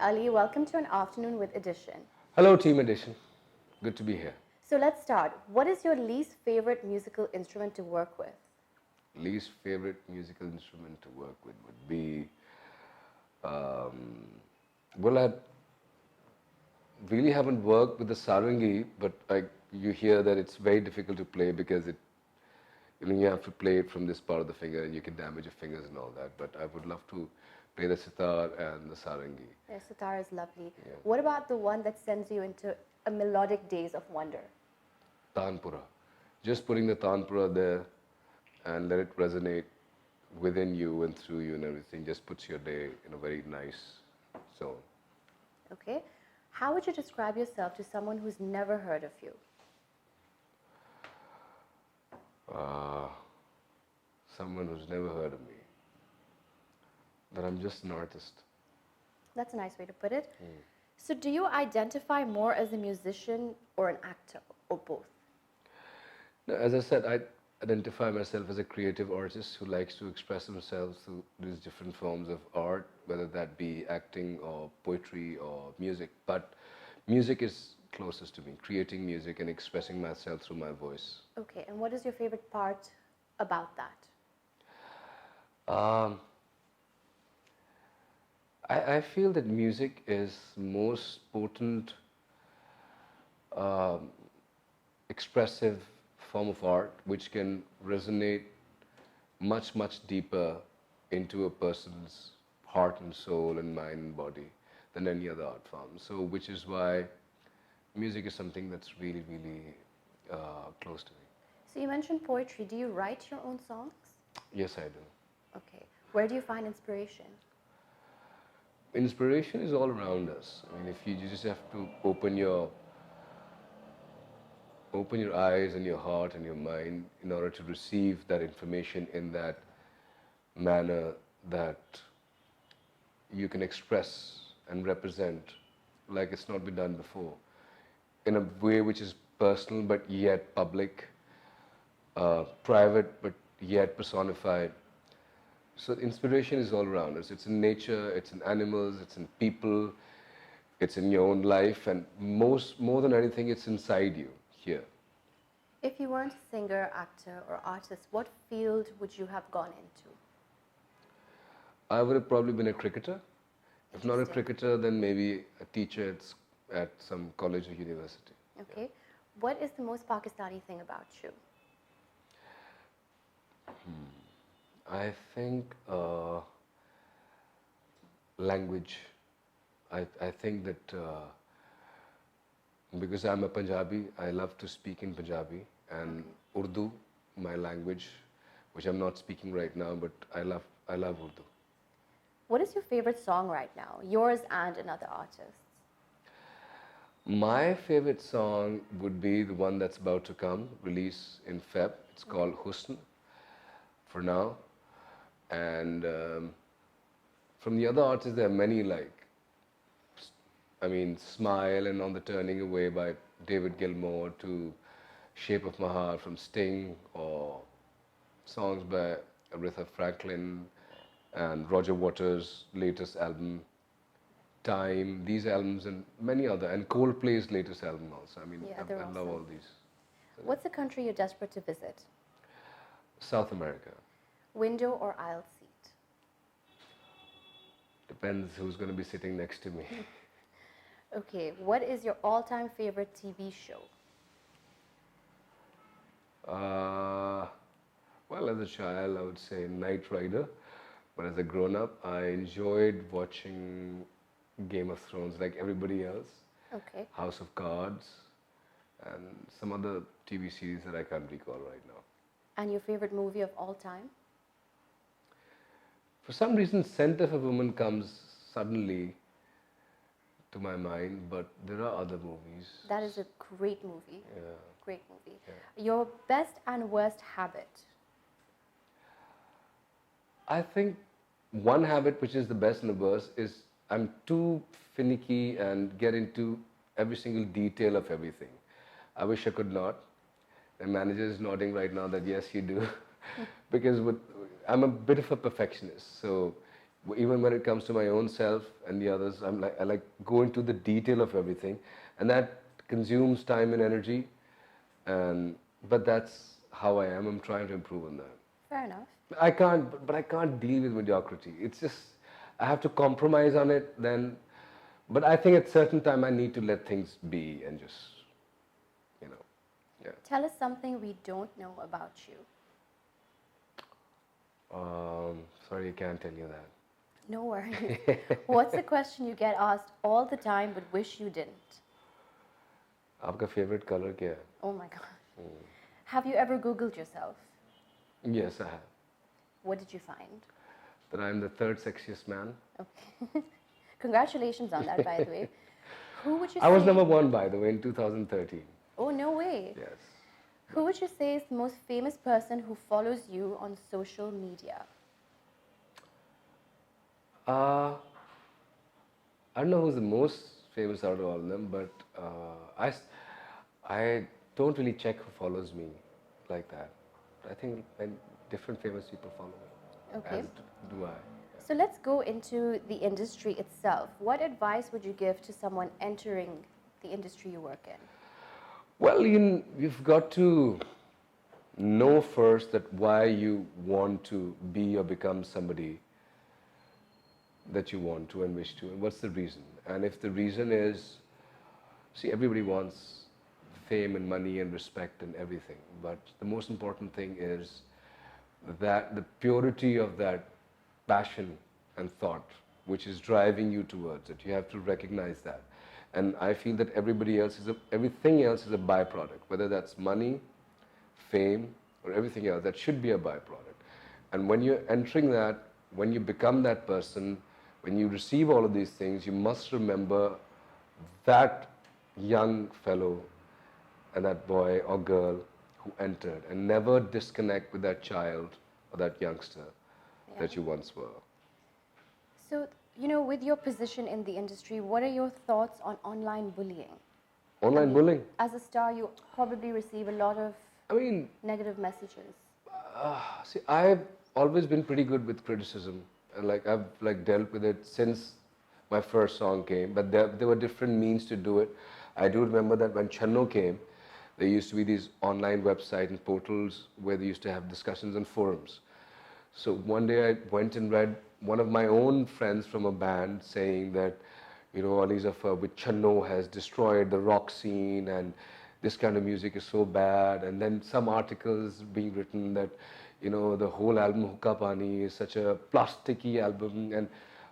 Ali. Welcome to an afternoon with Edition. Hello, Team Edition. Good to be here. So let's start. What is your least favorite musical instrument to work with? Least favorite musical instrument to work with would be, um, well, I really haven't worked with the sarangi, but you hear that it's very difficult to play because you have to play it from this part of the finger and you can damage your fingers and all that. But I would love to play the sitar and the sarangi. Yeah, sitar is lovely. Yeah. What about the one that sends you into a melodic daze of wonder? Tanpura. Just putting the tanpura there and let it resonate within you and through you and everything just puts your day in a very nice zone. Okay. How would you describe yourself to someone who's never heard of you? Someone who's never heard of me. That I'm just an artist. That's a nice way to put it. So do you identify more as a musician or an actor or both? Now, as I said, I identify myself as a creative artist who likes to express themselves through these different forms of art, whether that be acting or poetry or music. But music is closest to me, creating music and expressing myself through my voice. Okay, and what is your favorite part about that? I feel that music is most potent, expressive form of art which can resonate much, much deeper into a person's heart and soul and mind and body than any other art form. So, which is why music is something that's really, really close to me. So you mentioned poetry. Do you write your own songs? Yes, I do. Okay. Where do you find inspiration? Inspiration is all around us. I mean, if you just have to open your eyes and your heart and your mind in order to receive that information in that manner that you can express and represent like it's not been done before, in a way which is personal but yet public, private but yet personified. So inspiration is all around us. It's in nature, it's in animals, it's in people, it's in your own life, and more than anything, it's inside you here. If you weren't a singer, actor, or artist, what field would you have gone into? I would have probably been a cricketer. If not a Interesting. cricketer, then maybe a teacher at some college or university. Okay. What is the most Pakistani thing about you? I think language. I think that because I'm a Punjabi, I love to speak in Punjabi and Urdu, my language, which I'm not speaking right now, but I love Urdu. What is your favorite song right now? Yours and another artist's? My favorite song would be the one that's about to come, release in Feb. It's called Husn for now. And from the other artists, there are many Smile and On the Turning Away by David Gilmour to Shape of My Heart from Sting, or songs by Aretha Franklin and Roger Waters' latest album, Time, these albums and many other, and Coldplay's latest album also. I mean, Yeah, I they're love awesome. all these. What's a country you're desperate to visit? South America. Window or aisle seat? Depends who's going to be sitting next to me. Okay. What is your all-time favorite TV show? Well, as a child, I would say Knight Rider. But as a grown-up, I enjoyed watching Game of Thrones like everybody else, Okay. House of Cards, and some other TV series that I can't recall right now. And your favorite movie of all time? For some reason, Scent of a Woman comes suddenly to my mind, but there are other movies. That is a great movie. Yeah. Great movie. Your best and worst habit? I think one habit which is the best and the worst is I'm too finicky and get into every single detail of everything. I wish I could not. The manager is nodding right now that yes, you do. Because I'm a bit of a perfectionist. So Even when it comes to my own self and the others, I like go into the detail of everything, and that consumes time and energy. And but that's how I am. I'm trying to improve on that. Fair enough. But I can't deal with mediocrity. It's just I have to compromise on it. Then, but I think at certain time I need to let things be and just, you know, yeah. Tell us something we don't know about you. Sorry, I can't tell you that. No worries. What's a question you get asked all the time but wish you didn't? आपका favorite color क्या है? Oh my God. Have you ever Googled yourself? Yes, I have. What did you find? That I'm the third sexiest man. Okay. Congratulations on that, by the way. Who would you say? I was number one, by the way, in 2013. Oh, no way. Yes. Who would you say is the most famous person who follows you on social media? I don't know who's the most famous out of all of them, but I don't really check who follows me like that. I think different famous people follow me. Okay. As do I. So let's go into the industry itself. What advice would you give to someone entering the industry you work in? Well, you've got to know first that why you want to be or become somebody that you want to and wish to, and what's the reason. And if the reason is, see, everybody wants fame and money and respect and everything, but the most important thing is that the purity of that passion and thought which is driving you towards it. You have to recognize that. And I feel that everything else is a byproduct, whether that's money, fame, or everything else, that should be a byproduct. And when you're entering that, when you become that person, when you receive all of these things, you must remember that young fellow and that boy or girl who entered, and never disconnect with that child or that youngster that you once were. So, with your position in the industry, what are your thoughts on online bullying? Online bullying? As a star, you probably receive a lot of negative messages. See, I've always been pretty good with criticism. I've dealt with it since my first song came, but there were different means to do it. I do remember that when Channo came, there used to be these online websites and portals where they used to have discussions and forums. So one day I went and read one of my own friends from a band saying that, Ali Zafar with Channo has destroyed the rock scene and this kind of music is so bad. And then some articles being written that, the whole album Hukka Pani is such a plasticky album. And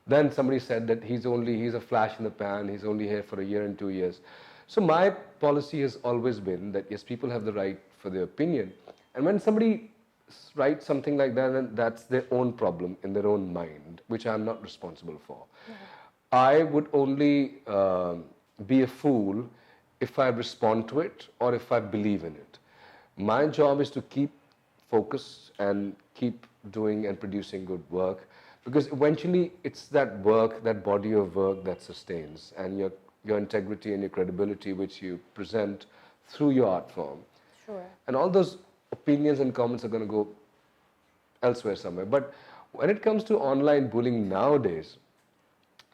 then somebody said that he's a flash in the pan, he's only here for a year and 2 years. So my policy has always been that yes, people have the right for their opinion. And when somebody writes something like that, then that's their own problem in their own mind, which I'm not responsible for. Yeah. I would only be a fool if I respond to it or if I believe in it. My job is to keep focused and keep doing and producing good work, because eventually it's that work, that body of work that sustains, and your integrity and your credibility which you present through your art form. Sure. And all those opinions and comments are going to go elsewhere somewhere. But when it comes to online bullying nowadays,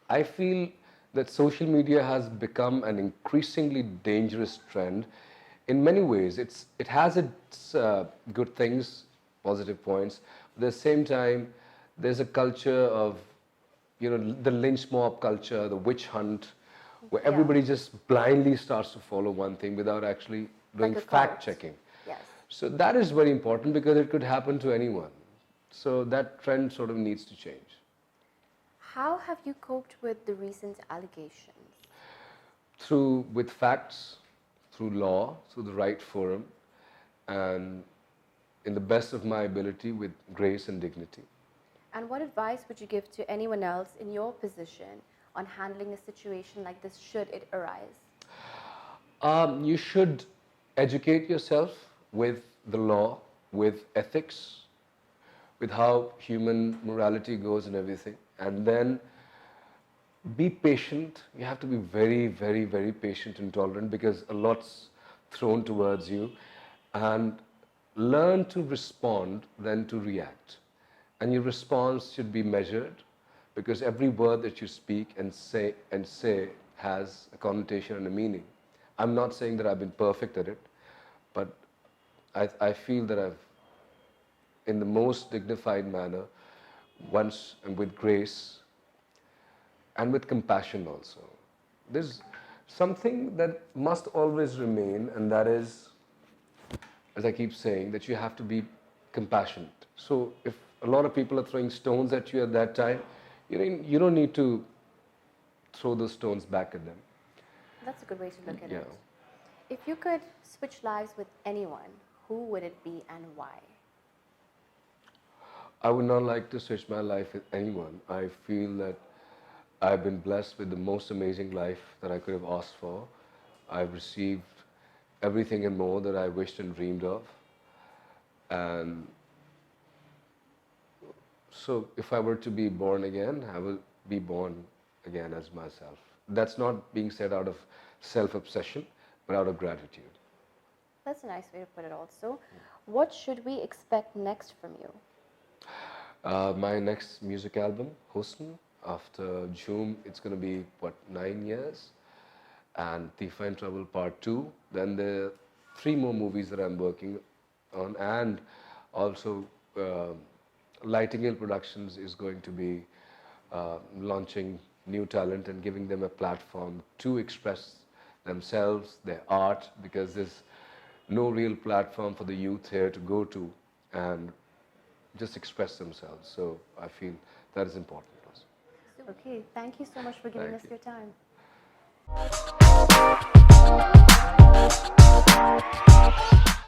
I feel that social media has become an increasingly dangerous trend in many ways. It has its good things, positive points. But at the same time, there's a culture of, the lynch mob culture, the witch hunt, where everybody just blindly starts to follow one thing without actually doing fact checking. Yes. So that is very important because it could happen to anyone. So that trend sort of needs to change. How have you coped with the recent allegations? With facts, through law, through the right forum, and in the best of my ability with grace and dignity. And what advice would you give to anyone else in your position on handling a situation like this should it arise? You should educate yourself with the law, with ethics, with how human morality goes and everything. And then be patient. You have to be very, very, very patient and tolerant because a lot's thrown towards you. And learn to respond than to react. And your response should be measured, because every word that you speak and say has a connotation and a meaning. I'm not saying that I've been perfect at it, but I feel that I've, in the most dignified manner, once and with grace and with compassion also. There's something that must always remain, and that is, as I keep saying, that you have to be compassionate. So if a lot of people are throwing stones at you at that time, you don't need to throw those stones back at them. That's a good way to look at Yeah. it. If you could switch lives with anyone, who would it be and why? I would not like to switch my life with anyone. I feel that I've been blessed with the most amazing life that I could have asked for. I've received everything and more that I wished and dreamed of. And so if I were to be born again, I will be born again as myself. That's not being said out of self-obsession, but out of gratitude. That's a nice way to put it also. What should we expect next from you? My next music album, Husn, after June, it's going to be, 9 years? And Thief and Trouble Part 2. Then there are 3 more movies that I'm working on. And also, Lighting Hill Productions is going to be launching new talent and giving them a platform to express themselves, their art, because there's no real platform for the youth here to go to and just express themselves. So I feel that is important also. Okay, thank you so much for giving Thank us you. your time.